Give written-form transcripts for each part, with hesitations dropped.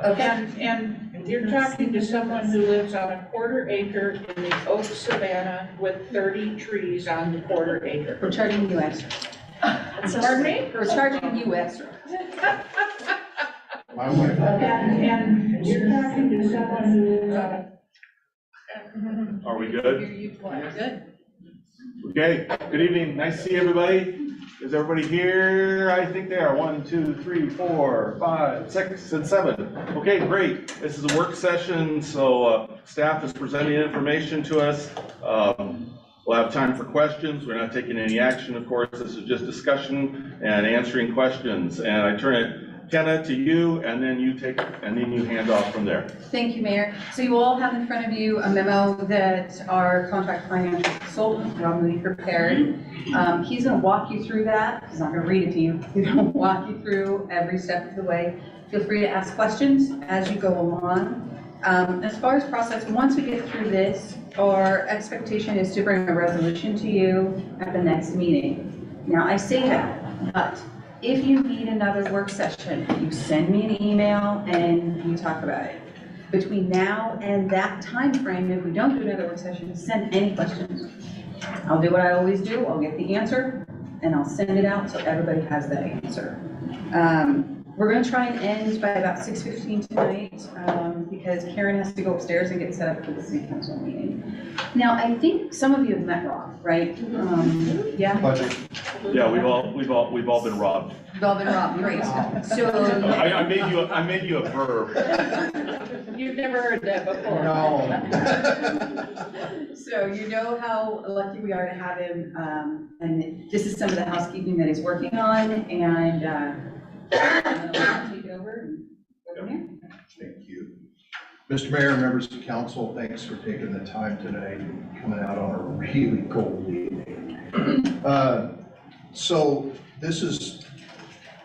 Okay. And you're talking to someone who lives on a quarter acre in the oak savanna with 30 trees on the quarter acre. We're charging you extra. Pardon me? We're charging you extra. And you're talking to someone who lives on a. Are we good? Good. Okay, good evening, nice to see everybody. Is everybody here? I think they are. 1, 2, 3, 4, 5, 6, and 7. Okay, great. This is a work session, so staff is presenting information to us. We'll have time for questions. We're not taking any action, of course. This is just discussion and answering questions. And I turn it, Kenna, to you, and then you take, and then you hand off from there. Thank you, Mayor. So you all have in front of you a memo that our contract financial consultant, Rob Moody, prepared. He's going to walk you through that. He's not going to read it to you. He's going to walk you through every step of the way. Feel free to ask questions as you go along. As far as process, once we get through this, our expectation is to bring a resolution to you at the next meeting. Now, I say that, but if you need another work session, you send me an email and we talk about it. Between now and that time frame, if we don't do another work session, send any questions. I'll do what I always do. I'll get the answer and I'll send it out so everybody has that answer. We're going to try and end by about 6:15 tonight because Karen has to go upstairs and get set up for the city council meeting. Now, I think some of you have met Rob, right? Yeah. Budget. Yeah, we've all been robbed. We've all been robbed, great. So I made you a verb. You've never heard that before. No. So you know how lucky we are to have him, and this is some of the housekeeping that he's working on, and I'll take it over and go from there. Thank you. Mr. Mayor, members of council, thanks for taking the time today, coming out on a really cold evening. So this is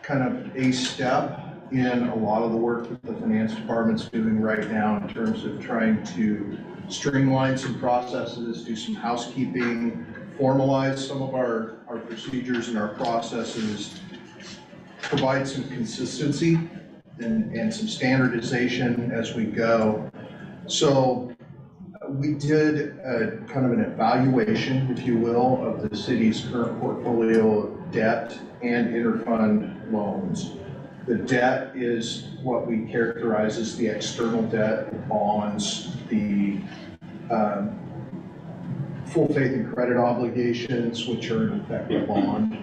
kind of a step in a lot of the work that the finance department's doing right now in terms of trying to streamline some processes, do some housekeeping, formalize some of our procedures and our processes, provide some consistency and some standardization as we go. So we did a kind of an evaluation, if you will, of the city's current portfolio of debt and interfund loans. The debt is what we characterize as the external debt, the bonds, the full faith and credit obligations, which are in effect a bond,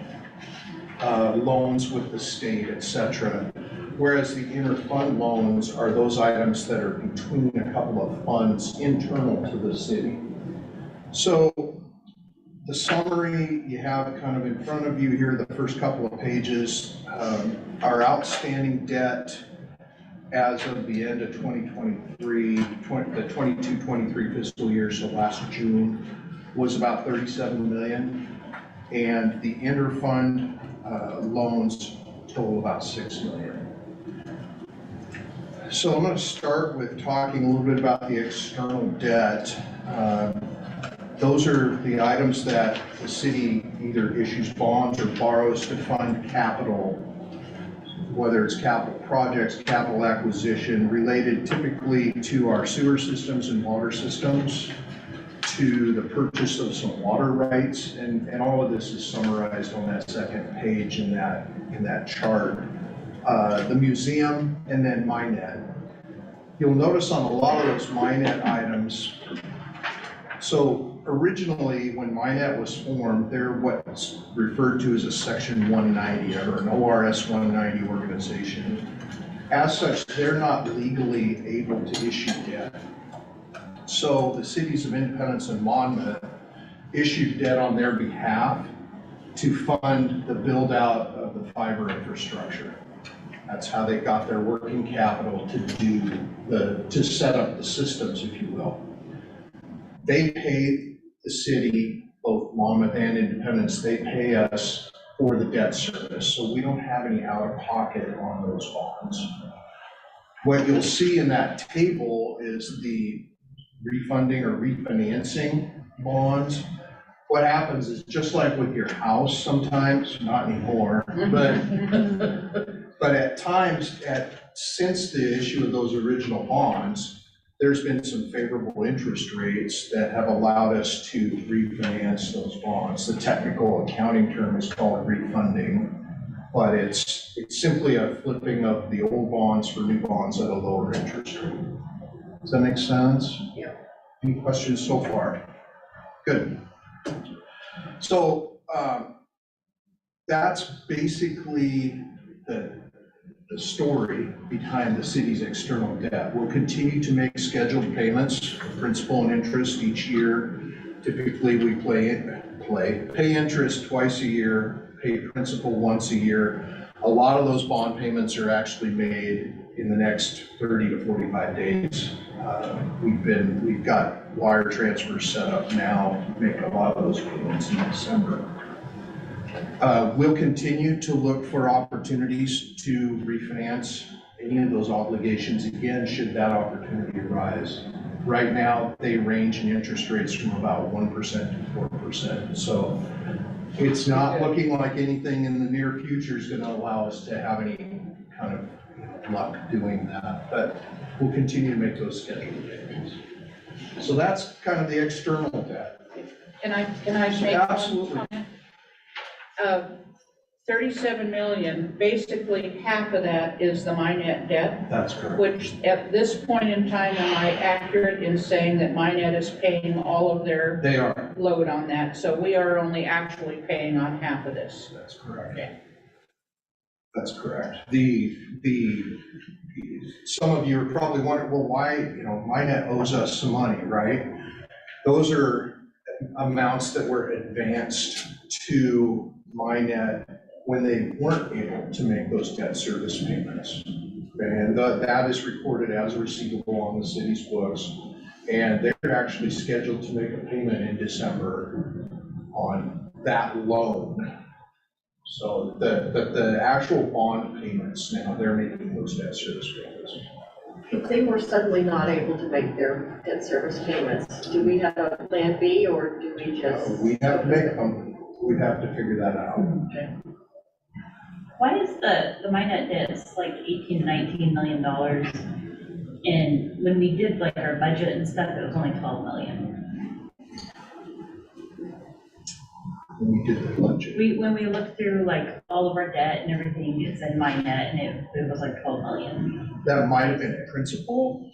loans with the state, etc. Whereas the interfund loans are those items that are between a couple of funds internal to the city. So the summary you have kind of in front of you here, the first couple of pages, our outstanding debt as of the end of 2023, the 22-23 fiscal year, so last June, was about 37 million. And the interfund loans total about 6 million. So I'm going to start with talking a little bit about the external debt. Those are the items that the city either issues bonds or borrows to fund capital, whether it's capital projects, capital acquisition, related typically to our sewer systems and water systems, to the purchase of some water rights, and all of this is summarized on that second page in that chart. The museum, and then MyNet. You'll notice on a lot of those MyNet items, so originally when MyNet was formed, they're what's referred to as a Section 190 or an ORS 190 organization. As such, they're not legally able to issue debt. So the cities of Independence and Monmouth issued debt on their behalf to fund the build out of the fiber infrastructure. That's how they got their working capital to set up the systems, if you will. They pay the city, both Monmouth and Independence, they pay us for the debt service. So we don't have any out of pocket on those bonds. What you'll see in that table is the refunding or refinancing bonds. What happens is, just like with your house sometimes, not anymore, but at times, at since the issue of those original bonds, there's been some favorable interest rates that have allowed us to refinance those bonds. The technical accounting term is called refunding, but it's simply a flipping of the old bonds for new bonds at a lower interest rate. Does that make sense? Yeah. Any questions so far? Good. So that's basically the story behind the city's external debt. We'll continue to make scheduled payments, principal and interest each year. Typically, we pay interest twice a year, pay principal once a year. A lot of those bond payments are actually made in the next 30 to 45 days. We've got wire transfers set up now to make a lot of those payments in December. We'll continue to look for opportunities to refinance any of those obligations again, should that opportunity arise. Right now, they range in interest rates from about 1% to 4%. So it's not looking like anything in the near future is going to allow us to have any kind of luck doing that, but we'll continue to make those scheduled payments. So that's kind of the external debt. Can I make one Absolutely. comment? 37 million, basically half of that is the Minnet debt, That's correct. which at this point in time, am I accurate in saying that Minnet is paying all of their They are. load on that? So we are only actually paying on half of this. That's correct. Okay. That's correct. Some of you are probably wondering, well, why, Minnet owes us some money, right? Those are amounts that were advanced to Minnet when they weren't able to make those debt service payments. And that is recorded as a receivable on the city's books. And they're actually scheduled to make a payment in December on that loan. So the actual bond payments now, they're making those debt service payments. If they were suddenly not able to make their debt service payments, do we have a plan B or do we just? We have to make them, we'd have to figure that out. Okay. Why is the Minnet debt's like 18 to 19 million dollars? And when we did like our budget and stuff, it was only 12 million. When we did the budget. When we looked through like all of our debt and everything, it's in Minnet and it was like 12 million. That might have been principal.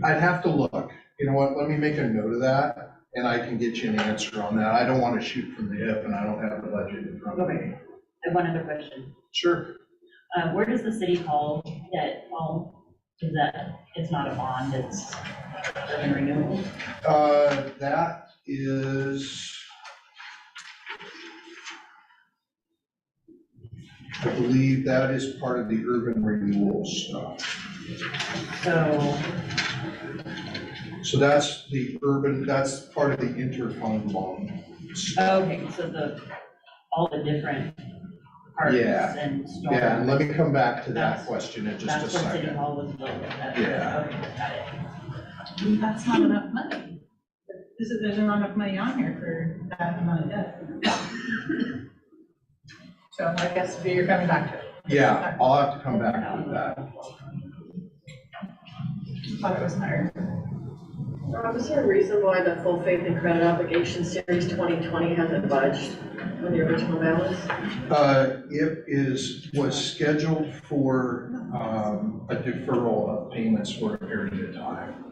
I'd have to look. You know what, let me make a note of that and I can get you an answer on that. I don't want to shoot from the hip and I don't have the budget in front of me. Okay. I have one other question. Sure. Where does the city hall debt fall? Is that, it's not a bond, it's urban renewal? That is, I believe that is part of the urban renewal stuff. So that's the urban, that's part of the interfund loan. Okay, so all the different parts Yeah. and storm. Yeah, and let me come back to that That's- question in just a That's what City second. Hall was built with. Yeah. Okay, got it. That's not enough money. There's not enough money on here for that amount of debt. So I guess you're coming back to it. Yeah, I'll have to come back with that. Thought it was higher. Rob, is there a reason why the full faith and credit obligation series 2020 hasn't budged on the original balance? It was scheduled for a deferral of payments for a period of time.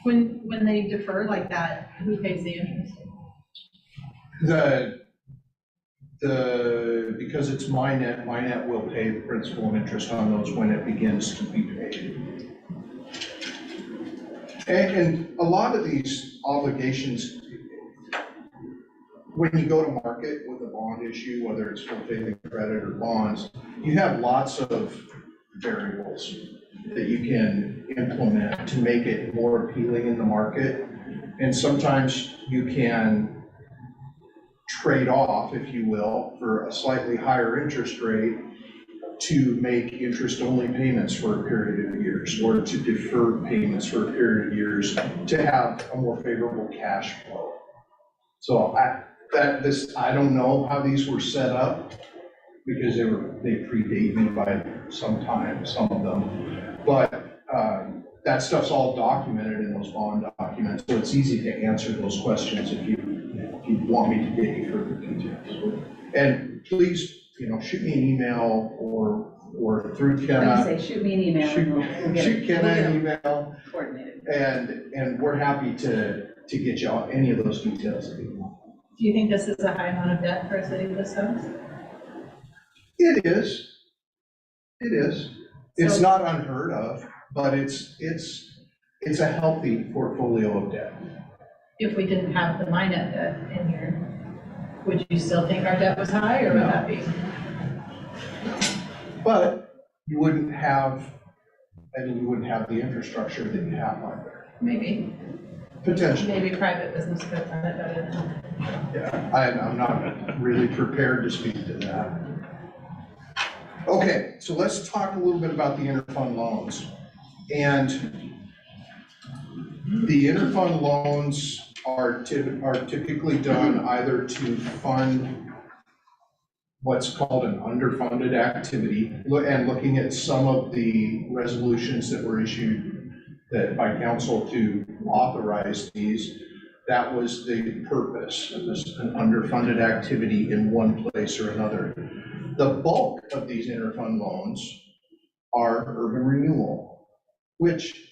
When they defer like that, who pays the interest? Because it's Minnet will pay the principal and interest on those when it begins to be paid. And a lot of these obligations, when you go to market with a bond issue, whether it's full faith and credit or bonds, you have lots of variables that you can implement to make it more appealing in the market. And sometimes you can trade off, if you will, for a slightly higher interest rate to make interest-only payments for a period of years, or to defer payments for a period of years to have a more favorable cash flow. So I don't know how these were set up, because they predate me by some time, some of them. But that stuff's all documented in those bond documents, so it's easy to answer those questions if you want me to get any further details. And please, shoot me an email or through Like Kenna. you say, shoot me an email and we'll get Shoot it Kenna an email, coordinated. and we're happy to get you any of those details if you want. Do you think this is a high amount of debt for a city this size? It is. It is. It's So- not unheard of, but it's a healthy portfolio of debt. If we didn't have the Minnet debt in here, would you still think our debt was high, or would No. that be? But you wouldn't have the infrastructure that you have out there. Maybe, Potentially. maybe private business could have done it better than. Yeah, I'm not really prepared to speak to that. Okay, so let's talk a little bit about the interfund loans. And the interfund loans are typically done either to fund what's called an underfunded activity, and looking at some of the resolutions that were issued by council to authorize these, that was the purpose of this, an underfunded activity in one place or another. The bulk of these interfund loans are urban renewal, which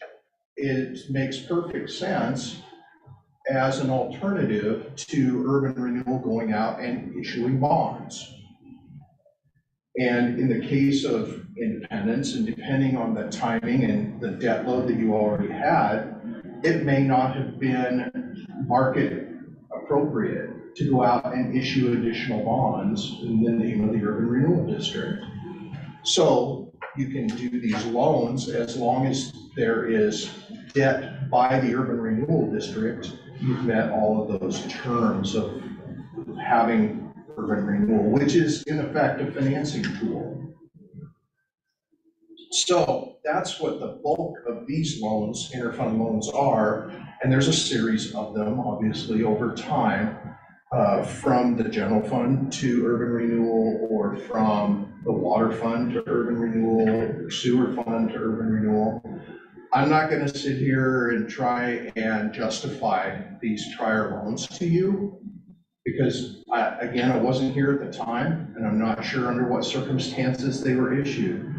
it makes perfect sense as an alternative to urban renewal going out and issuing bonds. And in the case of Independence, and depending on the timing and the debt load that you already had, it may not have been market appropriate to go out and issue additional bonds in the name of the urban renewal district. So you can do these loans as long as there is debt by the urban renewal district. You've met all of those terms of having urban renewal, which is in effect a financing tool. So that's what the bulk of these loans, interfund loans, are. And there's a series of them, obviously, over time, from the general fund to urban renewal, or from the water fund to urban renewal, or sewer fund to urban renewal. I'm not going to sit here and try and justify these prior loans to you, because again, I wasn't here at the time, and I'm not sure under what circumstances they were issued.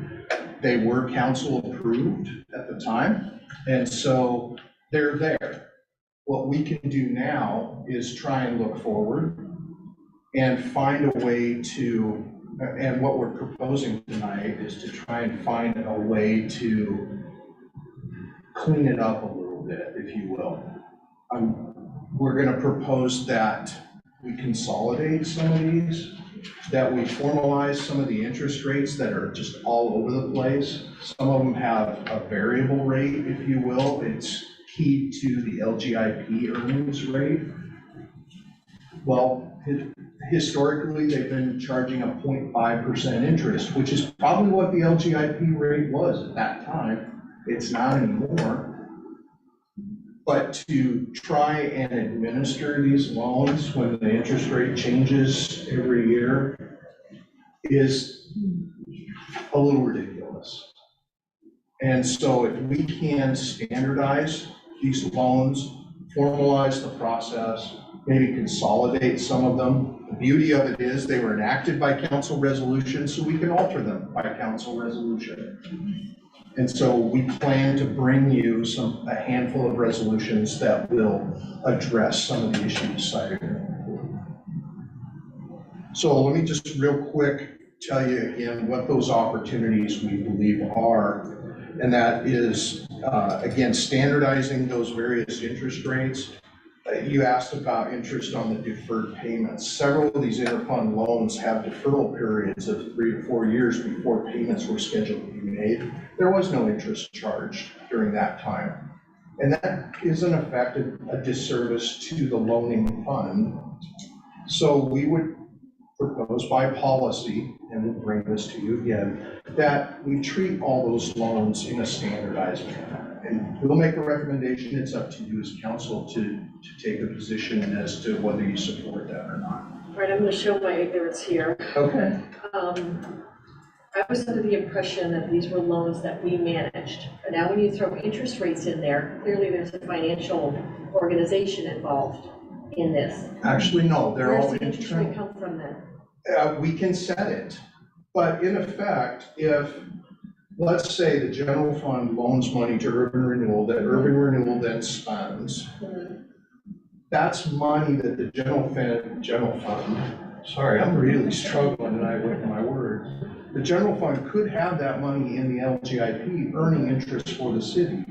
They were council approved at the time, and so they're there. What we can do now is try and look forward and find a way to, and what we're proposing tonight is to try and find a way to clean it up a little bit, if you will. We're going to propose that we consolidate some of these, that we formalize some of the interest rates that are just all over the place. Some of them have a variable rate, if you will. It's keyed to the LGIP earnings rate. Well, historically, they've been charging a 0.5% interest, which is probably what the LGIP rate was at that time. It's not anymore. But to try and administer these loans when the interest rate changes every year is a little ridiculous. And so if we can standardize these loans, formalize the process, maybe consolidate some of them. The beauty of it is they were enacted by council resolution, so we can alter them by council resolution. And so we plan to bring you a handful of resolutions that will address some of the issues cited. So let me just real quick tell you again what those opportunities we believe are. And that is, again, standardizing those various interest rates. You asked about interest on the deferred payments. Several of these interfund loans have deferral periods of 3 to 4 years before payments were scheduled to be made. There was no interest charged during that time. And that is in effect a disservice to the loaning fund. So we would propose by policy, and we'll bring this to you again, that we treat all those loans in a standardized manner. And we'll make a recommendation. It's up to you as council to take a position as to whether you support that or not. All right, I'm gonna show my ignorance here. Okay. I was under the impression that these were loans that we managed. But now when you throw interest rates in there, clearly there's a financial organization involved in this. Actually, no, they're all Where's the interest rate internal. come from then? We can set it, but in effect, if, let's say the general fund loans money to urban renewal, that urban renewal then spends, that's money that the general fund, sorry, I'm really struggling tonight with my words. The general fund could have that money in the LGIP earning interest for the city.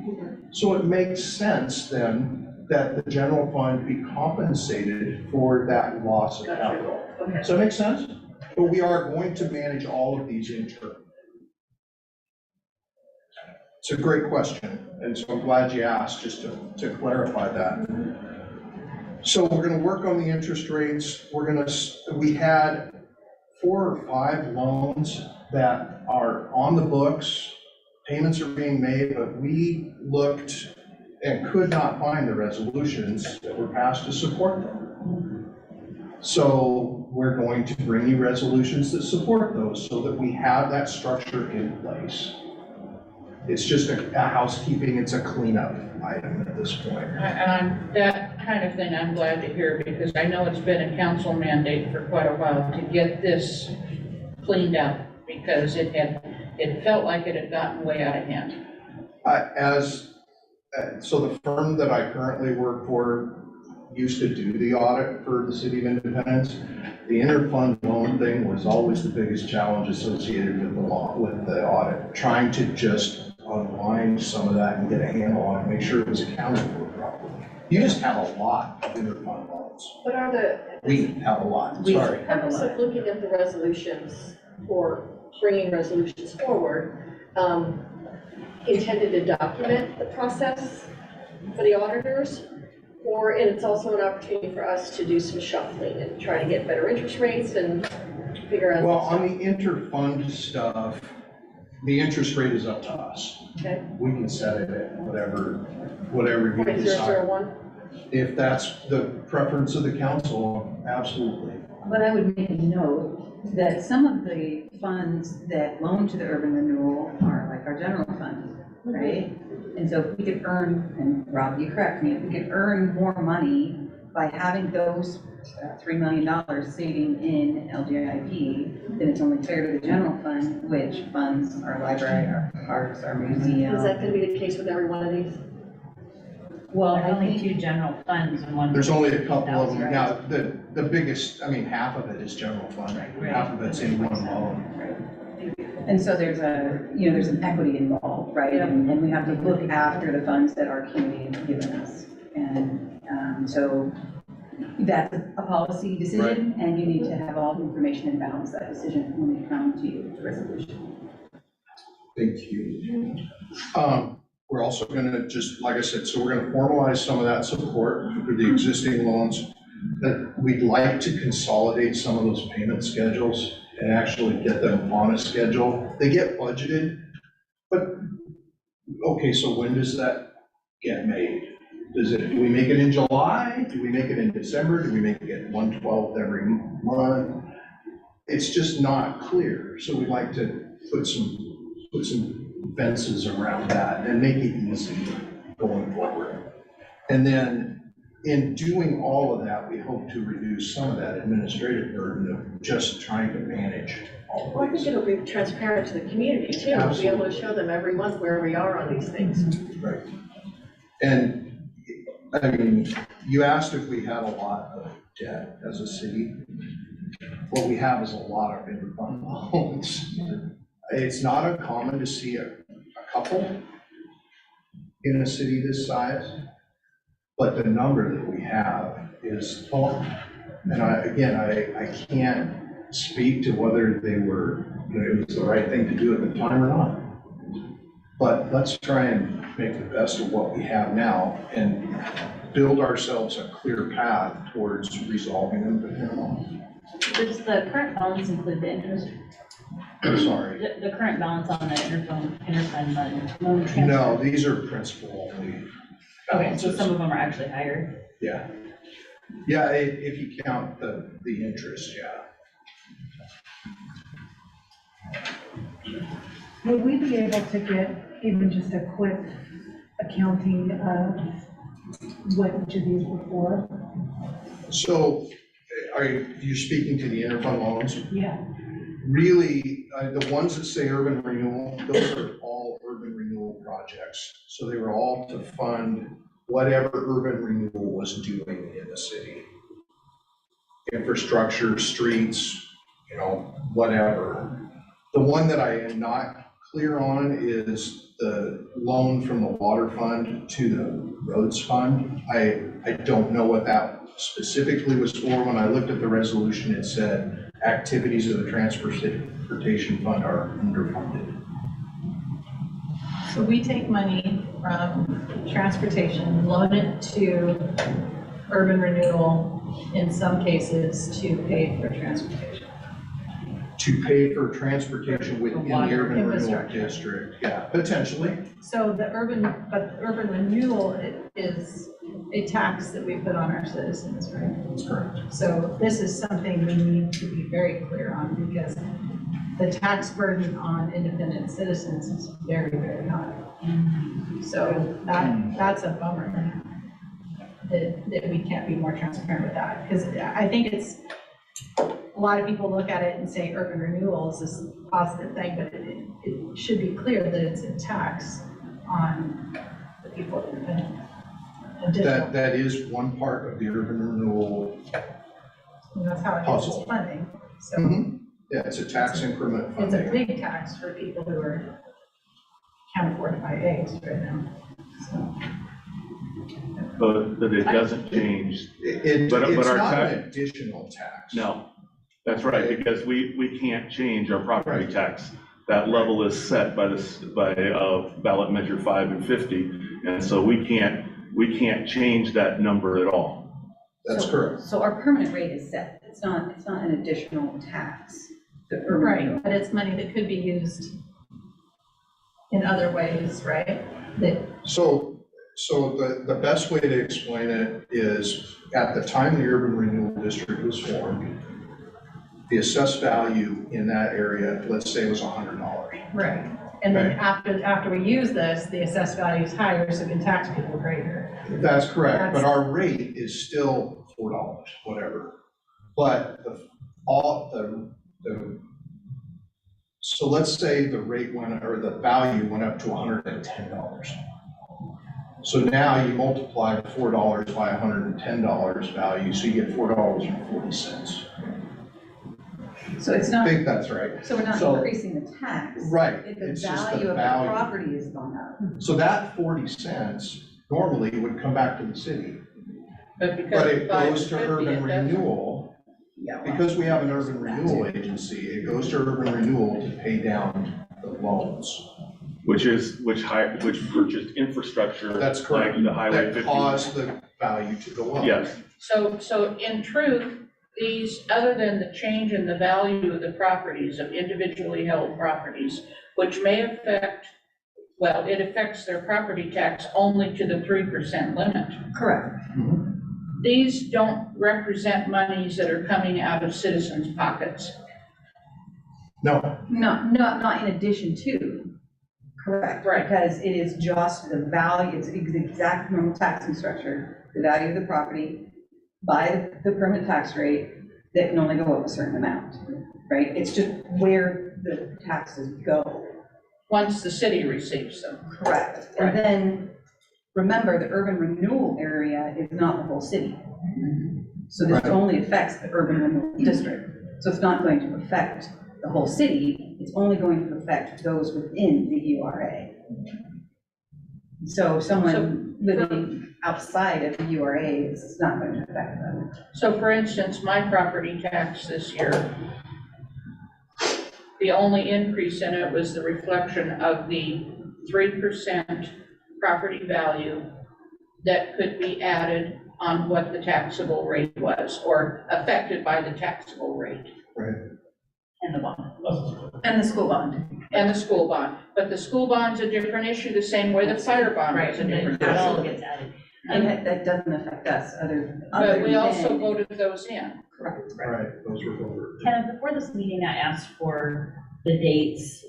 So it makes sense then that the general fund be compensated for that loss of capital. Okay. Does that make sense? But we are going to manage all of these internally. It's a great question, and so I'm glad you asked, just to clarify that. So we're gonna work on the interest rates. We had 4 or 5 loans that are on the books. Payments are being made, but we looked and could not find the resolutions that were passed to support them. So we're going to bring you resolutions that support those so that we have that structure in place. It's just a housekeeping, it's a cleanup item at this point. And that kind of thing I'm glad to hear, because I know it's been a council mandate for quite a while to get this cleaned up, because it felt like it had gotten way out of hand. So the firm that I currently work for used to do the audit for the City of Independence. The interfund loan thing was always the biggest challenge associated with the audit, trying to just unwind some of that and get a handle on it, make sure it was accounted for properly. You just have a lot of interfund loans. What are the? We have a lot, We sorry. have a Purpose lot. of looking at the resolutions or bringing resolutions forward, intended to document the process for the auditors, or and it's also an opportunity for us to do some shuffling and try to get better interest rates and figure out. Well, on the interfund stuff, the interest rate is up to us. Okay. We can set it at whatever you decide. 0.001. If that's the preference of the council, absolutely. But I would make a note that some of the funds that loan to the urban renewal are like our general fund, right? And so if we could earn, and Rob, you correct me, if we could earn more money by having those $3 million saving in LGIP, then it's only fair to the general fund, which funds our library, our parks, our museum. Is that gonna be the case with every one of these? Well, There's I only think, 2 general funds and one. There's only a couple of them. That's Now, the biggest, I mean, half of it is general fund. Half of it's in one loan. and so there's there's an equity involved, right? Yeah. And we have to look after the funds that our community has given us. And so that's a policy decision, and you need to have all the information and balance that decision when we come to you with the resolution. Thank you. We're also gonna just, like I said, so we're gonna formalize some of that support for the existing loans. That we'd like to consolidate some of those payment schedules and actually get them on a schedule. They get budgeted, but, okay, so when does that get made? Do we make it in July? Do we make it in December? Do we make it 1/12 every month? It's just not clear, so we'd like to put some fences around that and make it easy going forward. And then in doing all of that, we hope to reduce some of that administrative burden of just trying to manage all Well, I of think these. it'll be transparent to the community too, to be able to show them every month where we are on these things. Right. And, I mean, you asked if we had a lot of debt as a city. What we have is a lot of interfund loans. It's not uncommon to see a couple in a city this size, but the number that we have is tall. And I can't speak to whether they were, it was the right thing to do at the time or not. But let's try and make the best of what we have now and build ourselves a clear path towards resolving them. Does the current balance include the interest? I'm sorry. The current balance on the interfund loan transfer? No, these are principal only. Okay, so some of them are actually higher. Yeah. Yeah, if you count the interest, yeah. Would we be able to get even just a quick accounting of what each of these were for? So are you speaking to the interfund loans? Yeah. Really, the ones that say urban renewal, those are all urban renewal projects. So they were all to fund whatever urban renewal was doing in the city. Infrastructure, streets, whatever. The one that I am not clear on is the loan from the water fund to the roads fund. I don't know what that specifically was for. When I looked at the resolution, it said activities of the transportation fund are underfunded. So we take money from transportation, loan it to urban renewal, in some cases, to pay for transportation. To pay for transportation within the urban renewal Infrastructure. district, yeah, potentially. So the urban renewal is a tax that we put on our citizens, right? That's correct. So this is something we need to be very clear on, because the tax burden on independent citizens is very, very high. So that's a bummer that we can't be more transparent with that, because I think it's, a lot of people look at it and say urban renewal is this positive thing, but it should be clear that it's a tax on the people that are paying additional. That is one part of the urban renewal. And that's how it gets Puzzle. its funding. So Mhm. Yeah, it's a tax increment it's a funding. big tax for people who can't afford to buy eggs right now. So But it doesn't change. It's But our not tax- an additional tax. No, that's right, because we can't change our property tax. That level is set by ballot measure 5 and 50, and so we can't change that number at all. That's So- correct. So our permanent rate is set, it's not an additional tax. The urban renewal. right, but it's money that could be used in other ways, right? That So the best way to explain it is, at the time the urban renewal district was formed, the assessed value in that area, let's say, was $100. right. And then Right. after we use this, the assessed value is higher, so we can tax people greater. That's correct, but That's- our rate is still $4, whatever. But so let's say the rate went, or the value went up to $110. So now you multiply $4 by $110 value, so you get $4.40. So it's I not, think that's right. so we're not So- increasing the tax. Right, The it's just value the of the value. property has gone up. So that 40 cents normally would come back to the city, But because but it's it goes to 550, urban it doesn't. renewal. Yeah. well, Because we have an urban renewal agency, it goes to urban renewal to pay down the loans. Which purchased infrastructure. That's correct. Like the Highway That 50. caused the value to go up. Yes, So in truth, these, other than the change in the value of the properties, of individually held properties, which may affect, well, it affects their property tax only to the 3% limit. Correct. These don't represent monies that are coming out of citizens' pockets. No, Not in addition to, correct. Right. Because it is just the value, it's the exact normal taxing structure, the value of the property by the permanent tax rate that can only go up a certain amount, right? It's just where the taxes go. Once the city receives them. Correct. Right. And then, remember, the urban renewal area is not the whole city. So this Right. only affects the urban renewal district. So it's not going to affect the whole city, it's only going to affect those within the URA. So someone living outside of the URA, it's not going to affect them. So for instance, my property tax this year, the only increase in it was the reflection of the 3% property value that could be added on what the taxable rate was, or affected by the taxable rate. right. And the bond. And the school bond. And the school bond. But the school bond's a different issue, the same way the fire bond Right, is a and different it all issue. gets added. And that doesn't affect us But we also than- voted those in. Correct. Right, those were voted. Kind of before this meeting, I asked for the dates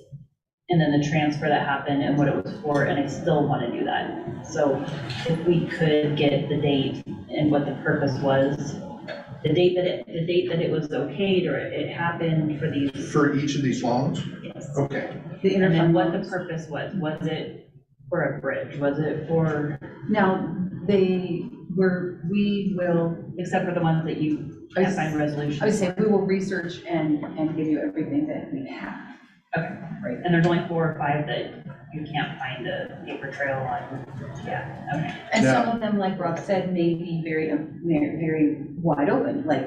and then the transfer that happened and what it was for, and I still want to do that. So if we could get the date and what the purpose was, the date that it was okayed or it happened for these, For each of these loans? yes. Okay. The And then interfund what the loans. purpose was it for a bridge? Was it for, Now, we will, except for the ones that you can't find resolutions? I would say we will research and give you everything that we have. Okay, right, and there's only 4 or 5 that you can't find a paper trail on, yeah, okay. And Now- some of them, like Rob said, may be very wide open, like,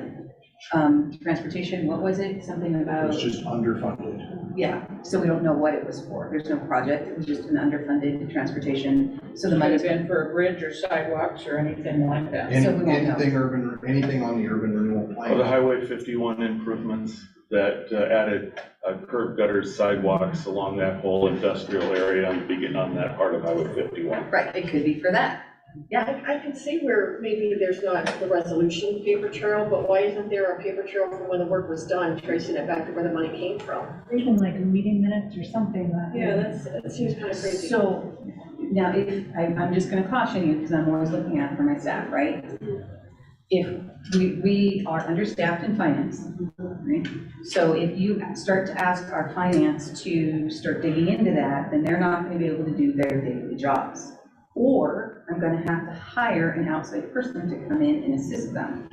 transportation, what was it? Something It about, was just underfunded. yeah, so we don't know what it was for. There's no project, it was just an underfunded transportation, so the Might money's have been for a bridge or sidewalks or anything like that. So we won't know. Anything on the urban renewal Or the plan? Highway 51 improvements that added curb gutters, sidewalks along that whole industrial area and begin on that part of Highway 51. right, it could be for that. Yeah, I can see where maybe there's not the resolution paper trail, but why isn't there a paper trail from when the work was done, tracing it back to where the money came from? Even like meeting minutes or something that. That seems kind of crazy. so now I'm just gonna caution you, because I'm always looking out for my staff, right? If we are understaffed in finance, right? So if you start to ask our finance to start digging into that, then they're not gonna be able to do their daily jobs. Or I'm gonna have to hire an outside person to come in and assist them.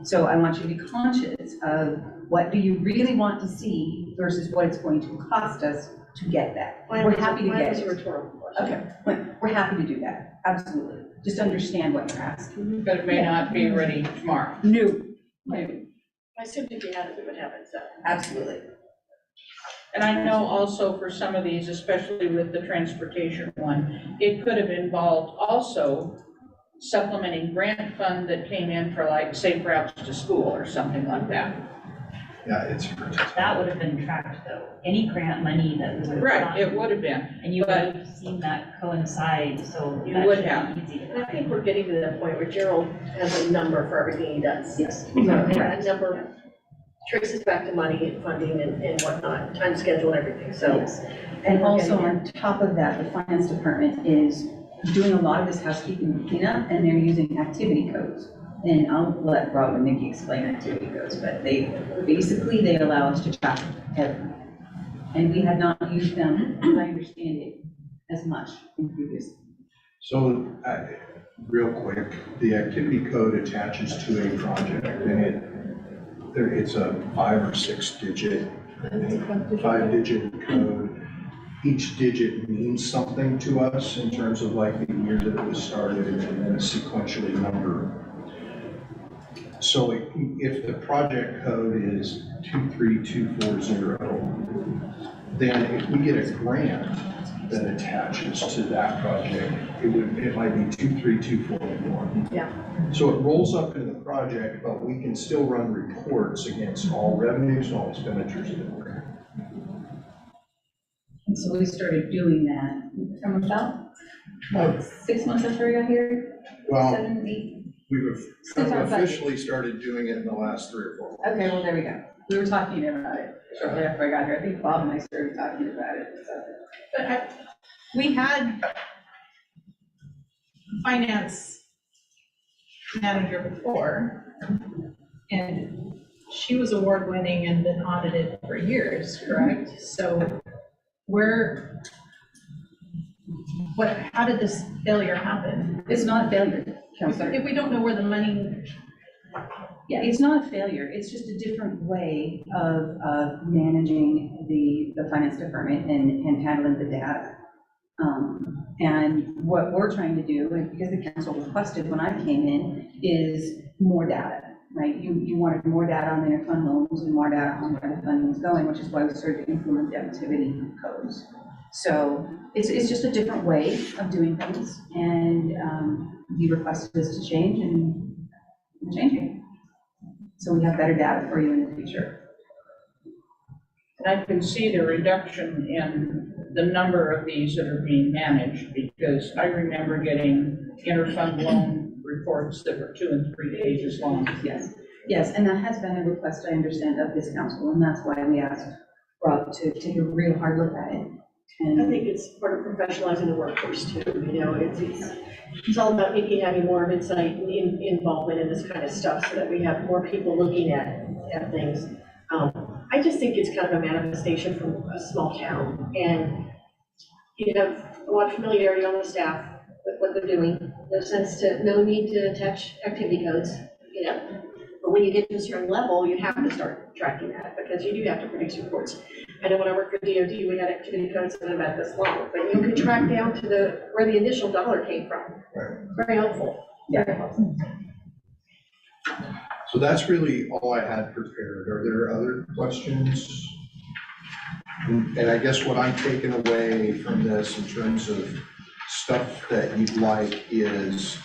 So I want you to be conscious of what do you really want to see versus what it's going to cost us to get that. We're happy to Mine get was a it. retical question. Okay, we're happy to do that, absolutely. Just understand what you're asking. But it may not be ready tomorrow. No. I assumed if you had it, we would have it, so. Absolutely. And I know also for some of these, especially with the transportation one, it could have involved also supplementing grant fund that came in for like safe routes to school or something like that. Yeah, it's. That would have been tracked though, any grant money that we would have Right, gotten. it would have been. And you would have seen that coincide, so You that would should have. be easy to And I think find. we're getting to that point where Gerald has a number for everything he does. Yes. And that number traces back to money and funding and whatnot, time schedule and everything, so. Yes. And also on top of that, the finance department is doing a lot of this housekeeping cleanup, and they're using activity codes. And I'll let Rob and Nikki explain activity codes, but they allow us to track everything. And we have not used them, as I understand it, as much in previous. So, real quick, the activity code attaches to a project, and it's a 5 or 6 digit, 5-digit code. Each digit means something to us in terms of like the year that it was started and then sequentially numbered. So if the project code is 23240, then if we get a grant that attaches to that project, it might be 23241. Yeah. So it rolls up into the project, but we can still run reports against all revenues and all expenditures of the grant. And so we started doing that from about 6 months after we got here, Well, 7, 8. we've Since our budget. officially started doing it in the last 3 or 4 months. Okay, well, there we go. We were talking about it shortly after I got here. I think Bob and I started talking about it, so. But we had finance manager before, and she was award-winning and been audited for years, correct? So how did this failure happen? It's not a failure, Counselor. If we don't know where the money, Yeah, it's not a failure. It's just a different way of managing the finance department and handling the data. And what we're trying to do, and because the council requested when I came in, is more data, right? You wanted more data on the interfund loans and more data on where the funding is going, which is why we started to implement the activity codes. So it's just a different way of doing things, and you requested us to change, and we're changing. So we have better data for you in the future. And I can see the reduction in the number of these that are being managed, because I remember getting interfund loan reports that were 2 and 3 pages long. Yes, and that has been a request, I understand, of this council, and that's why we asked Rob to take a real hard look at it. I And think it's part of professionalizing the workforce too, you know, it's all about maybe having more of insight and involvement in this kind of stuff so that we have more people looking at things. I just think it's kind of a manifestation from a small town, and you have a lot of familiarity on the staff with what they're doing. There's no need to attach activity codes, you know. But when you get to a certain level, you have to start tracking that, because you do have to produce reports. I know when I worked for DOD, we had activity codes that are about this long, but you can track down to where the initial dollar came from. Very helpful. Very helpful. So that's really all I had prepared. Are there other questions? And I guess what I'm taking away from this in terms of stuff that you'd like is,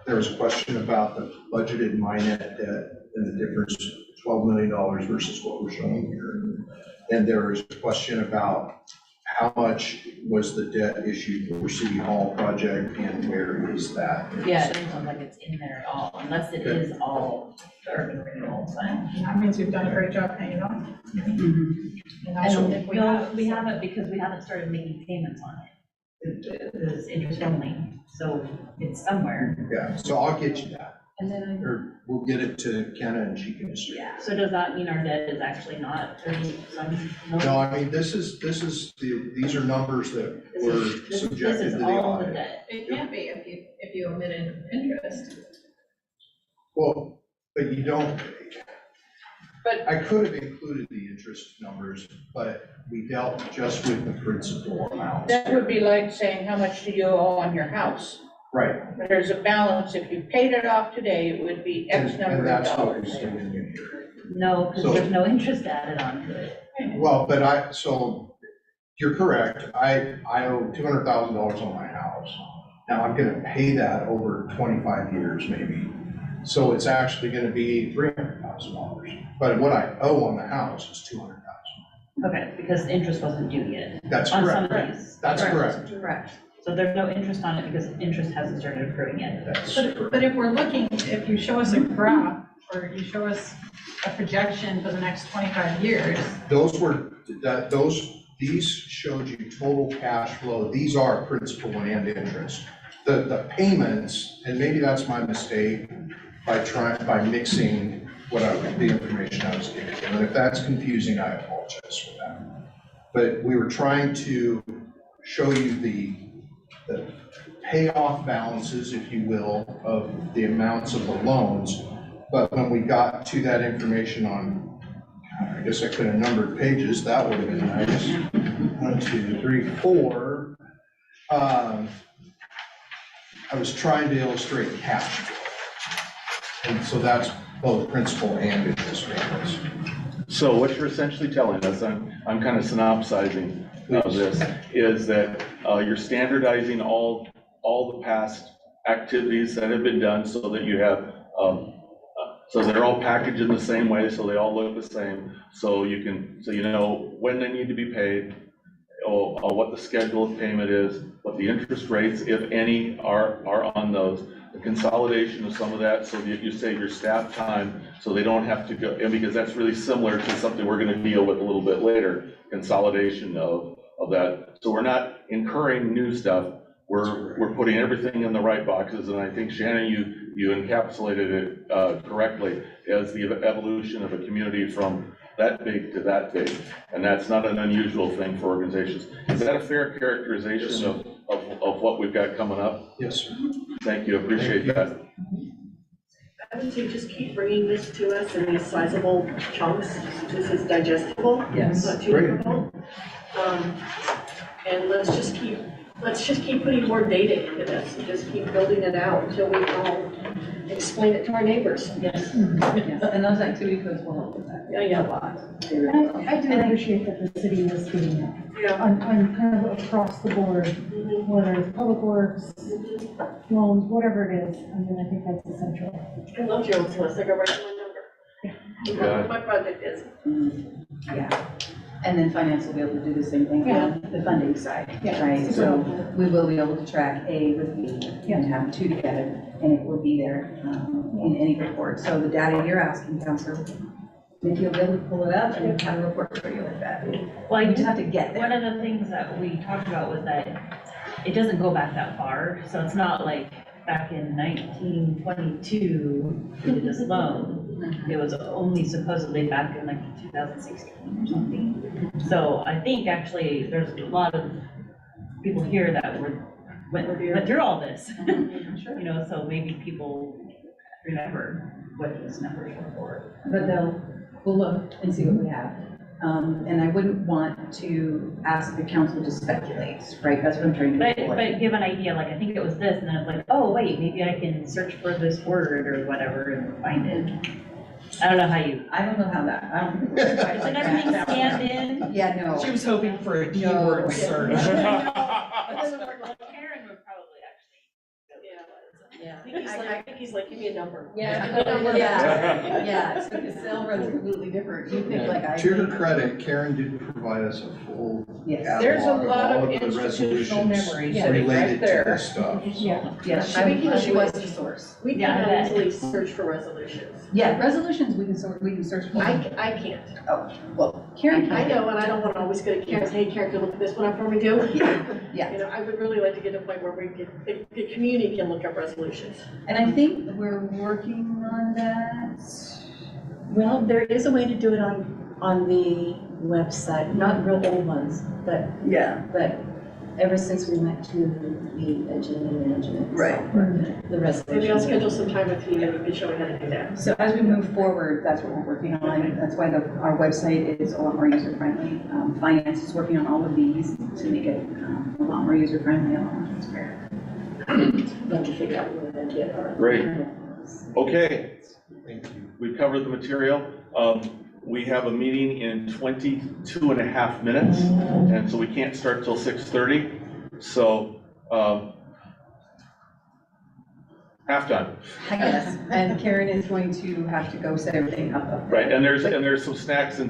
there was a question about the budgeted MyNet debt and the difference, $12 million versus what we're showing here. And there was a question about how much was the debt issued for City Hall project and where is that? Yeah, it doesn't sound like it's in there at all, unless it is all the urban renewal fund. That means we've done a great job paying it off. And I don't think we No, have. we haven't, because we haven't started making payments on it. It's interest only, so it's somewhere. Yeah, so I'll get you that, and then or we'll get it to Kenna and she can distribute. Yeah, so does that mean our debt is actually not 30-some? No, I mean, these are numbers that were This subjected is to the all the audit. debt. It can't be if you omitted interest. Well, but you don't. But- I could have included the interest numbers, but we dealt just with the principal amounts. That would be like saying, how much do you owe on your house? Right, There's a balance, if you paid it off today, it would be X and number of that's what we're dollars. doing in here. No, because So- there's no interest added onto it. Well, but so, you're correct, I owe $200,000 on my house. Now, I'm gonna pay that over 25 years maybe, so it's actually gonna be $300,000. But what I owe on the house is $200,000. Okay, because interest wasn't due yet. That's On some correct, of these. that's correct, correct. So there's no interest on it because interest hasn't started accruing yet. that's But correct. if we're looking, if you show us a graph, or you show us a projection for the next 25 years, These showed you total cash flow, these are principal and interest. The payments, and maybe that's my mistake, by mixing the information I was giving you, and if that's confusing, I apologize for that. But we were trying to show you the payoff balances, if you will, of the amounts of the loans. But when we got to that information on, I guess I could have numbered pages, that would have been nice. 1, 2, 3, 4. I was trying to illustrate cash flow. And so that's both principal and interest payments. So what you're essentially telling us, I'm kind of synopsizing this, is that you're standardizing all the past activities that have been done so that you have, so they're all packaged in the same way, so they all look the same, so you know when they need to be paid, or what the schedule of payment is, what the interest rates, if any, are on those, the consolidation of some of that, so that you save your staff time, so they don't have to go, and because that's really similar to something we're gonna deal with a little bit later, consolidation of that. So we're not incurring new stuff, we're putting everything in the right boxes, and I think Shannon, you encapsulated it correctly as the evolution of a community from that big to that big, and that's not an unusual thing for organizations. Is that a fair characterization of what we've got coming up? Yes, sir. Thank you, appreciate that. I would say just keep bringing this to us in these sizable chunks. This is digestible. Yes. Not too Great. difficult. And let's just keep putting more data into this and just keep building it out until we all explain it to our neighbors. Yes. Yes, and those activity codes will help with that. Yeah. A lot. They really will. I do appreciate that the city is doing that Yeah. on kind of across the board, whether it's public works, loans, whatever it is. I mean, I think that's essential. I love Jones, unless I go right to my number. Yeah. What my project is. Yeah. And then finance will be able to do the same thing on the funding side, Yeah. right? So we will be able to track A with B and have the two together, and it will be there in any report. So the data you're asking, Counselor, Nikki will be able to pull it up and have a report for you like that. Well, You just have to get one there. of the things that we talked about was that it doesn't go back that far, so it's not like back in 1922, we did this loan. It was only supposedly back in like 2016 or something. So I think actually there's a lot of people here that went through all this, you know, so maybe people remember what these numbers were for. But we'll look and see what we have. And I wouldn't want to ask the council to speculate, right? That's what I'm trying to But, avoid. but give an idea, like, I think it was this, and then it's like, oh, wait, maybe I can search for this word or whatever and find it. I don't know how you, I don't know how that, I don't think. it's quite isn't like everything that. scanned in? Yeah, no. She was hoping for a No. keyword search. Karen would probably actually. I think he's like, give me a number. Yeah, yeah, so the cell runs completely different. You think like I. To her think- credit, Karen did provide us a full Yes. There's a catalog of lot all of of the institutional resolutions memory sitting right related to there. this stuff. Yeah. Yeah, she was the source. We Yeah, I cannot bet. easily search for resolutions. Yeah, resolutions, we can search for. I can't. Well, Karen I can. know, and I don't want to always go to Karen and say, hey, Karen, can you look at this one up for me too? Yeah. You know, I would really like to get to a point where the community can look up resolutions. And I think we're working on that. Well, there is a way to do it on the website, not real old ones, but Yeah. ever since we went to the agenda management. Right. software, The resolution. Maybe I'll schedule some time with you and you can show me how to do that. So as we move forward, that's what we're working on. That's why our website is a lot more user-friendly. Finance is working on all of these to make it a lot more user-friendly, a lot more transparent. Love to figure out where that get our. Great. Okay, Thank you. we've covered the material. We have a meeting in 22 and a half minutes, and so we can't start till 6:30. So, halftime. Yes, and Karen is going to have to go set everything up. Right, and there's some snacks and